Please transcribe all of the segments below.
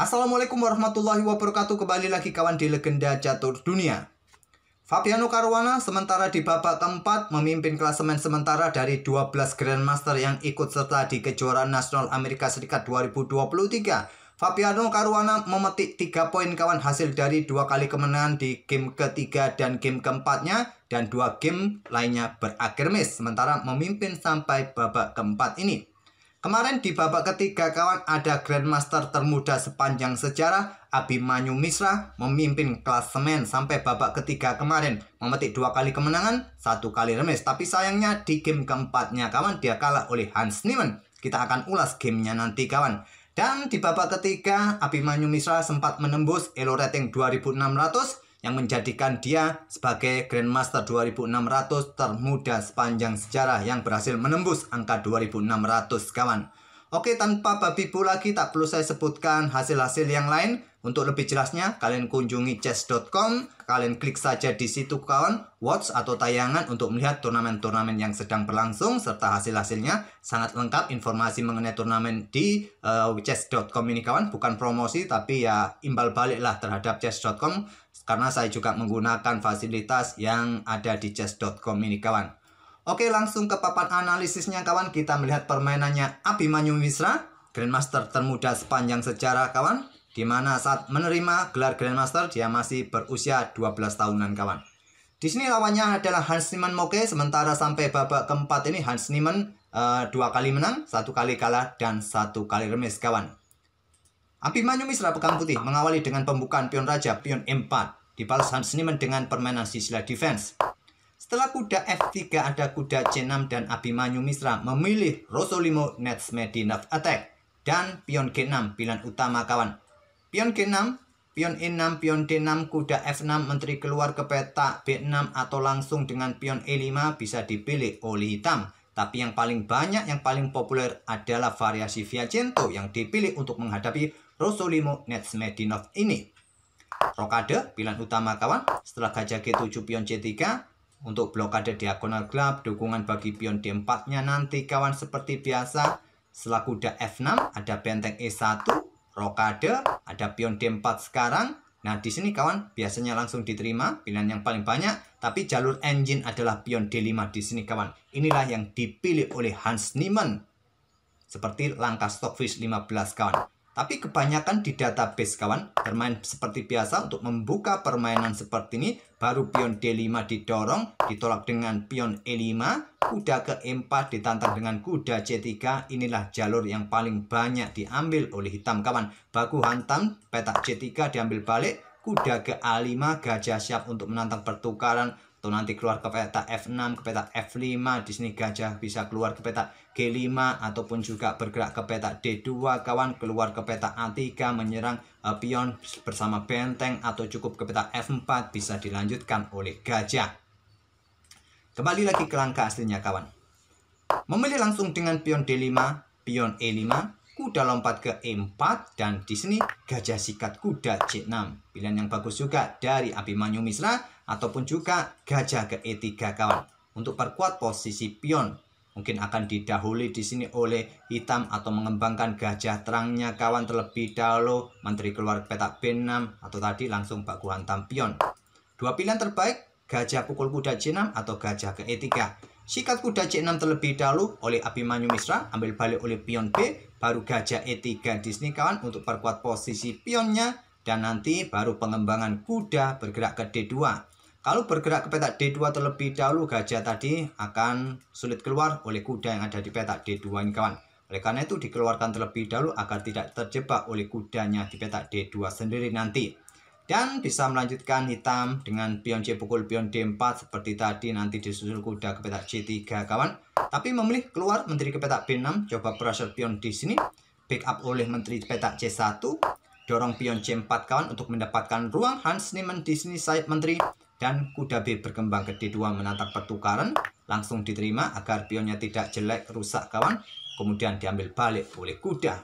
Assalamualaikum warahmatullahi wabarakatuh. Kembali lagi kawan di Legenda Catur Dunia. Fabiano Caruana sementara di babak keempat memimpin klasemen sementara dari 12 Grandmaster yang ikut serta di kejuaraan nasional Amerika Serikat 2023. Fabiano Caruana memetik 3 poin kawan hasil dari 2 kali kemenangan di game ketiga dan game keempatnya, dan 2 game lainnya berakhir miss, sementara memimpin sampai babak keempat ini. Kemarin di babak ketiga kawan ada Grandmaster termuda sepanjang sejarah Abhimanyu Mishra memimpin klasemen sampai babak ketiga kemarin, memetik 2 kali kemenangan, 1 kali remis. Tapi sayangnya di game keempatnya kawan dia kalah oleh Hans Niemann. Kita akan ulas gamenya nanti kawan. Dan di babak ketiga Abhimanyu Mishra sempat menembus elo rating 2600 yang menjadikan dia sebagai Grandmaster 2600 termuda sepanjang sejarah yang berhasil menembus angka 2600 kawan. Oke, tanpa babi bu lagi, tak perlu saya sebutkan hasil-hasil yang lain. Untuk lebih jelasnya kalian kunjungi chess.com, kalian klik saja di situ kawan, watch atau tayangan untuk melihat turnamen-turnamen yang sedang berlangsung serta hasil-hasilnya. Sangat lengkap informasi mengenai turnamen di chess.com ini kawan, bukan promosi tapi ya imbal balik lah terhadap chess.com, karena saya juga menggunakan fasilitas yang ada di chess.com ini kawan. Oke, langsung ke papan analisisnya kawan. Kita melihat permainannya Abhimanyu Mishra, Grandmaster termuda sepanjang sejarah kawan, di mana saat menerima gelar Grandmaster dia masih berusia 12 tahunan kawan. Di sini lawannya adalah Hans Niemann Moke, sementara sampai babak keempat ini Hans Niemann 2 kali menang, 1 kali kalah dan 1 kali remis kawan. Abhimanyu Mishra pegang putih mengawali dengan pembukaan pion raja, pion E4, dibalas Hans Niemann dengan permainan sisilah defense. Setelah kuda F3 ada kuda C6 dan Abhimanyu Mishra memilih Rosolimo Netsmedinov attack dan pion G6 pilihan utama kawan. Pion G6, pion E6, pion D6, kuda F6, menteri keluar ke peta B6 atau langsung dengan pion E5 bisa dipilih oleh hitam. Tapi yang paling banyak, yang paling populer adalah variasi Viajento yang dipilih untuk menghadapi Rosolimo Netsmedinov ini. Rokade pilihan utama kawan. Setelah gajah G7 pion C3 untuk blokade diagonal gelap, dukungan bagi pion D4 nya nanti kawan seperti biasa. Setelah kuda F6 ada benteng E1, rokade, ada pion D4 sekarang. Nah di sini kawan biasanya langsung diterima pilihan yang paling banyak, tapi jalur engine adalah pion D5 di sini kawan. Inilah yang dipilih oleh Hans Niemann seperti langkah Stockfish 15 kawan. Tapi kebanyakan di database kawan bermain seperti biasa. Untuk membuka permainan seperti ini baru pion D5 didorong, ditolak dengan pion E5, kuda ke E4 ditantang dengan kuda C3. Inilah jalur yang paling banyak diambil oleh hitam kawan. Baku hantam, petak C3 diambil balik, kuda ke A5, gajah siap untuk menantang pertukaran. Atau nanti keluar ke peta F6, ke peta F5. Di sini gajah bisa keluar ke peta G5 ataupun juga bergerak ke peta D2 kawan, keluar ke peta A3 menyerang pion bersama benteng, atau cukup ke peta F4 bisa dilanjutkan oleh gajah. Kembali lagi ke langkah aslinya kawan. Memilih langsung dengan pion D5, pion E5, kuda lompat ke E4, dan di sini gajah sikat kuda C6. Pilihan yang bagus juga dari Abhimanyu Mishra, ataupun juga gajah ke E3 kawan. Untuk perkuat posisi pion, mungkin akan didahului di sini oleh hitam atau mengembangkan gajah terangnya kawan terlebih dahulu, menteri keluar peta B6 atau tadi langsung baku hantam pion. 2 pilihan terbaik, gajah pukul kuda C6 atau gajah ke E3. Sikat kuda C6 terlebih dahulu oleh Abhimanyu Mishra, ambil balik oleh pion B, baru gajah E3 di sini kawan untuk perkuat posisi pionnya, dan nanti baru pengembangan kuda bergerak ke D2. Kalau bergerak ke peta D2 terlebih dahulu, gajah tadi akan sulit keluar oleh kuda yang ada di peta D2 ini kawan. Oleh karena itu dikeluarkan terlebih dahulu agar tidak terjebak oleh kudanya di peta D2 sendiri nanti. Dan bisa melanjutkan hitam dengan pion C pukul pion D4 seperti tadi, nanti disusul kuda ke peta C3 kawan. Tapi memilih keluar menteri ke peta B6, coba pressure pion di sini, backup oleh menteri peta C1, dorong pion C4 kawan untuk mendapatkan ruang. Hans Niemann di sini side menteri, dan kuda B berkembang ke D2 menantang pertukaran, langsung diterima agar pionnya tidak jelek rusak kawan. Kemudian diambil balik oleh kuda.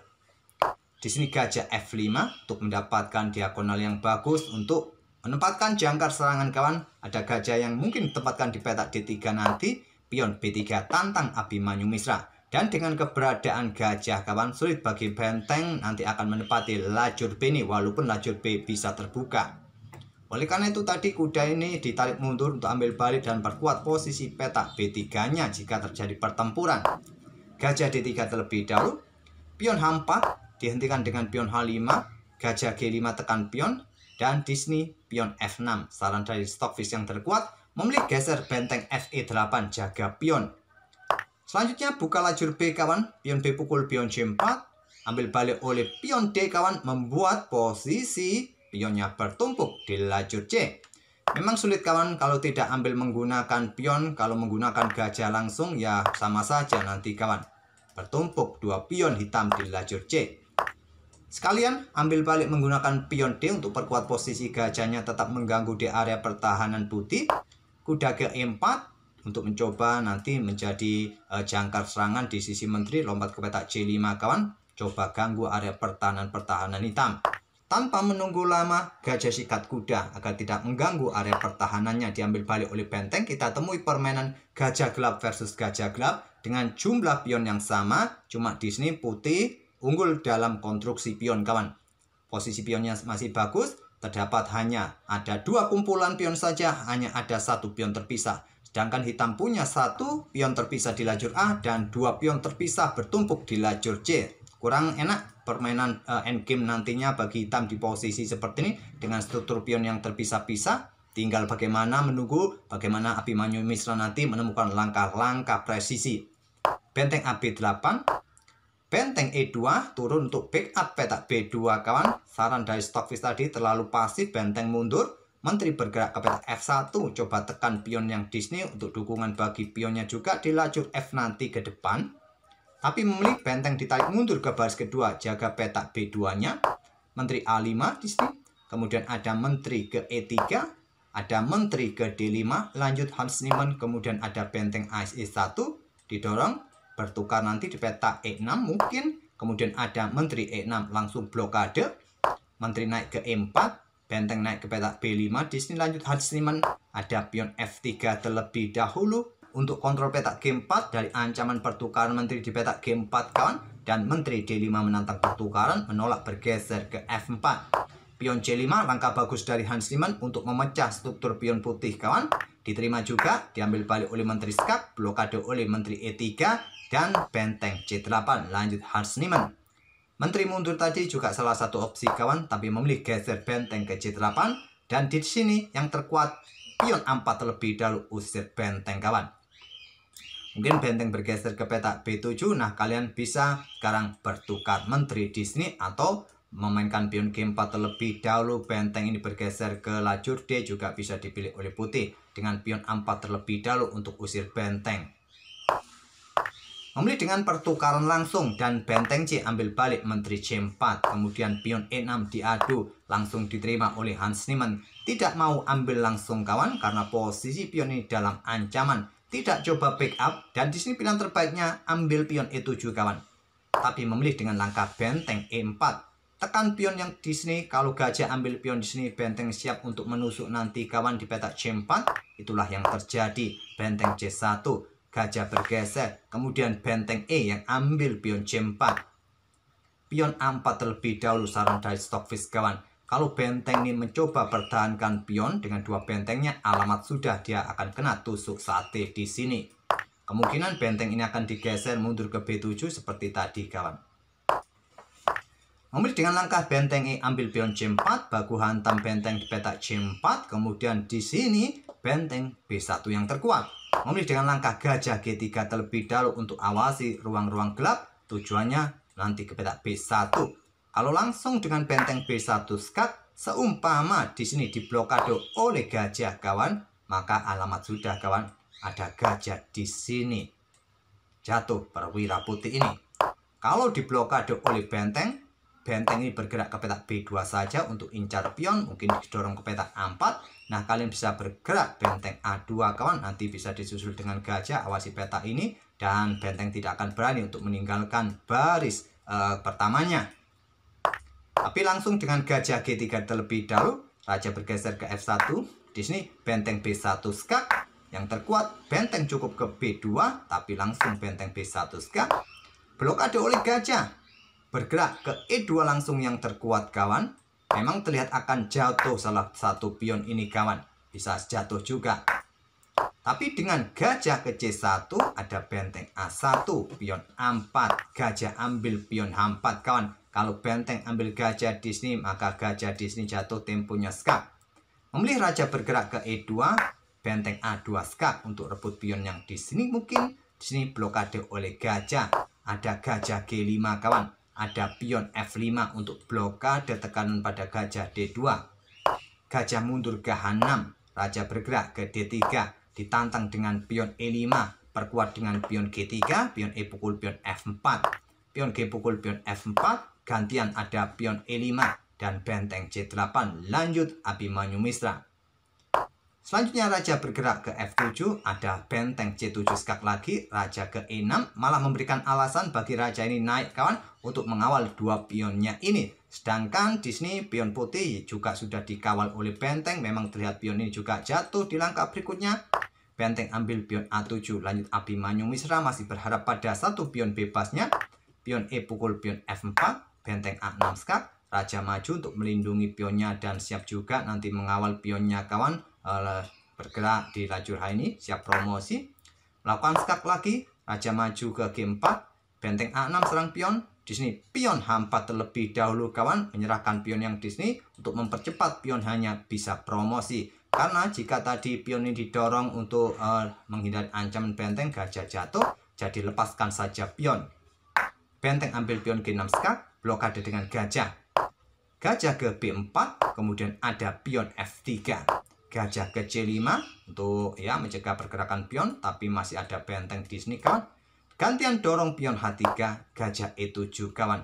Di sini gajah F5 untuk mendapatkan diagonal yang bagus untuk menempatkan jangkar serangan kawan. Ada gajah yang mungkin ditempatkan di peta D3 nanti, pion B3 tantang Abhimanyu Mishra. Dan dengan keberadaan gajah kawan, sulit bagi benteng nanti akan menepati lajur B ini, walaupun lajur B bisa terbuka. Oleh karena itu tadi kuda ini ditarik mundur untuk ambil balik dan perkuat posisi petak B3-nya jika terjadi pertempuran. Gajah D3 terlebih dahulu, pion H4 dihentikan dengan pion H5, gajah G5 tekan pion, dan di sini pion F6. Saran dari Stockfish yang terkuat memilih geser benteng FE8 jaga pion. Selanjutnya buka lajur B kawan, pion B pukul pion C4, ambil balik oleh pion D kawan, membuat posisi pionnya bertumpuk di lajur C. Memang sulit kawan kalau tidak ambil menggunakan pion, kalau menggunakan gajah langsung ya sama saja nanti kawan. Bertumpuk dua pion hitam di lajur C. Sekalian ambil balik menggunakan pion D untuk perkuat posisi gajahnya tetap mengganggu di area pertahanan putih. Kuda ke E4 untuk mencoba nanti menjadi jangkar serangan di sisi menteri, lompat ke petak C5 kawan. Coba ganggu area pertahanan hitam. Tanpa menunggu lama, gajah sikat kuda agar tidak mengganggu area pertahanannya diambil balik oleh benteng. Kita temui permainan gajah gelap versus gajah gelap dengan jumlah pion yang sama. Cuma di sini putih unggul dalam konstruksi pion kawan. Posisi pionnya masih bagus. Terdapat hanya ada dua kumpulan pion saja, hanya ada satu pion terpisah. Sedangkan hitam punya satu pion terpisah di lajur A dan dua pion terpisah bertumpuk di lajur C. Kurang enak permainan endgame nantinya bagi hitam di posisi seperti ini dengan struktur pion yang terpisah-pisah. Tinggal bagaimana menunggu bagaimana Abimanyu Mishra nanti menemukan langkah-langkah presisi. Benteng AB8, benteng E2 turun untuk backup petak B2 kawan. Saran dari Stockfish tadi terlalu pasif, benteng mundur. Menteri bergerak ke petak F1, coba tekan pion yang di sini untuk dukungan bagi pionnya juga di lajur F nanti ke depan. Tapi memilih benteng ditarik mundur ke baris kedua, jaga petak B2-nya. Menteri A5 di sini. Kemudian ada menteri ke E3, ada menteri ke D5, lanjut Hans Niemann, kemudian ada benteng ASE1 didorong, bertukar nanti di petak E6 mungkin. Kemudian ada menteri E6 langsung blokade. Menteri naik ke E4. Benteng naik ke petak B5, di sini lanjut Hans Niemann, ada pion F3 terlebih dahulu untuk kontrol petak G4 dari ancaman pertukaran menteri di petak G4 kawan, dan menteri D5 menantang pertukaran, menolak bergeser ke F4. Pion C5 langkah bagus dari Hans Niemann untuk memecah struktur pion putih kawan, diterima juga, diambil balik oleh menteri Skak, blokade oleh menteri E3 dan benteng C8 lanjut Hans Niemann. Menteri mundur tadi juga salah satu opsi kawan, tapi memilih geser benteng ke C8 dan di sini yang terkuat pion A4 terlebih dahulu usir benteng kawan. Mungkin benteng bergeser ke petak B7. Nah, kalian bisa sekarang bertukar menteri di sini atau memainkan pion G4 terlebih dahulu. Benteng ini bergeser ke lajur D juga bisa dipilih oleh putih dengan pion A4 terlebih dahulu untuk usir benteng. Memilih dengan pertukaran langsung dan benteng C ambil balik menteri C4. Kemudian pion E6 diadu langsung diterima oleh Hans Niemann. Tidak mau ambil langsung kawan karena posisi pion ini dalam ancaman. Tidak coba backup dan di sini pilihan terbaiknya ambil pion E7 kawan. Tapi memilih dengan langkah benteng E4. Tekan pion yang di sini. Kalau gajah ambil pion di sini, benteng siap untuk menusuk nanti kawan di petak C4. Itulah yang terjadi. Benteng C1. Gajah bergeser, kemudian benteng E yang ambil pion C4. Pion A4 terlebih dahulu saran dari Stockfish kawan. Kalau benteng ini mencoba pertahankan pion dengan dua bentengnya, alamat sudah dia akan kena tusuk sate di sini. Kemungkinan benteng ini akan digeser mundur ke B7 seperti tadi kawan. Memilih dengan langkah benteng E ambil pion C4, baku hantam benteng di petak C4, kemudian di sini benteng B1 yang terkuat. Memilih dengan langkah gajah G3 terlebih dahulu untuk awasi ruang-ruang gelap, tujuannya nanti ke petak B1. Kalau langsung dengan benteng B1 Skak, seumpama di sini diblokade oleh gajah kawan, maka alamat sudah kawan, ada gajah di sini. Jatuh perwira putih ini. Kalau diblokade oleh benteng ini bergerak ke petak B2 saja untuk incar pion, mungkin didorong ke petak A4. Nah, kalian bisa bergerak benteng A2 kawan, nanti bisa disusul dengan gajah, awasi petak ini, dan benteng tidak akan berani untuk meninggalkan baris pertamanya. Tapi langsung dengan gajah G3 terlebih dahulu, raja bergeser ke F1. Di sini benteng B1 Skak, Yang terkuat benteng cukup ke B2, tapi langsung benteng B1 skak. Blokade oleh gajah. Bergerak ke E2 langsung yang terkuat kawan. Memang terlihat akan jatuh salah satu pion ini kawan. Bisa jatuh juga. Tapi dengan gajah ke C1 ada benteng A1, pion A4. Gajah ambil pion H4 kawan. Kalau benteng ambil gajah di sini, maka gajah di sini jatuh temponya skak. Memilih raja bergerak ke E2. Benteng A2 skak untuk rebut pion yang di sini mungkin. Di sini blokade oleh gajah. Ada gajah G5 kawan. Ada pion F5 untuk blokade tekanan pada gajah D2. Gajah mundur ke H6. Raja bergerak ke D3. Ditantang dengan pion E5. Perkuat dengan pion G3. Pion E pukul pion F4. Pion G pukul pion F4. Gantian ada pion E5. Dan benteng C8. Lanjut Abhimanyu Mishra. Selanjutnya raja bergerak ke F7, ada benteng C7 skak lagi, raja ke E6, malah memberikan alasan bagi raja ini naik kawan untuk mengawal dua pionnya ini. Sedangkan di sini pion putih juga sudah dikawal oleh benteng, memang terlihat pion ini juga jatuh di langkah berikutnya. Benteng ambil pion A7, lanjut Abhimanyu Mishra masih berharap pada satu pion bebasnya. Pion E pukul pion F4, benteng A6 skak, raja maju untuk melindungi pionnya dan siap juga nanti mengawal pionnya kawan. Bergerak di lajur H ini siap promosi. Melakukan skak lagi, raja maju ke G4, benteng A6 serang pion. Di sini pion H4 terlebih dahulu kawan, menyerahkan pion yang di sini untuk mempercepat pion hanya bisa promosi. Karena jika tadi pion ini didorong untuk menghindari ancaman benteng, gajah jatuh, jadi lepaskan saja pion. Benteng ambil pion G6 skak, blokade dengan gajah. Gajah ke B4, kemudian ada pion F3. Gajah ke C5 untuk ya mencegah pergerakan pion, tapi masih ada benteng di sini kawan. Gantian dorong pion H3, gajah E7 kawan.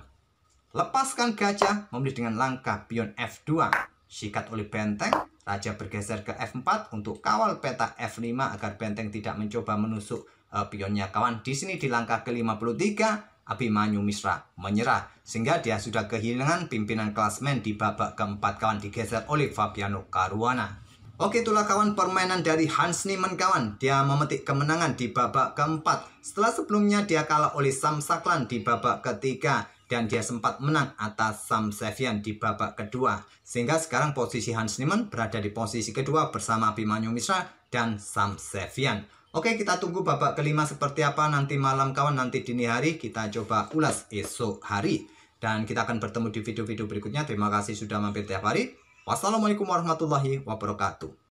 Lepaskan gajah, memilih dengan langkah pion F2. Sikat oleh benteng, raja bergeser ke F4 untuk kawal peta F5 agar benteng tidak mencoba menusuk pionnya kawan. Di sini di langkah ke-53, Abhimanyu Mishra menyerah sehingga dia sudah kehilangan pimpinan klasmen di babak keempat kawan, digeser oleh Fabiano Caruana. Oke, itulah kawan permainan dari Hans Niemann kawan. Dia memetik kemenangan di babak keempat. Setelah sebelumnya dia kalah oleh Sam Saklan di babak ketiga. Dan dia sempat menang atas Sam Sevian di babak kedua. Sehingga sekarang posisi Hans Niemann berada di posisi kedua bersama Abhimanyu Mishra dan Sam Sevian. Oke, kita tunggu babak kelima seperti apa nanti malam kawan. Nanti dini hari kita coba ulas esok hari. Dan kita akan bertemu di video-video berikutnya. Terima kasih sudah mampir tiap hari. Wassalamualaikum warahmatullahi wabarakatuh.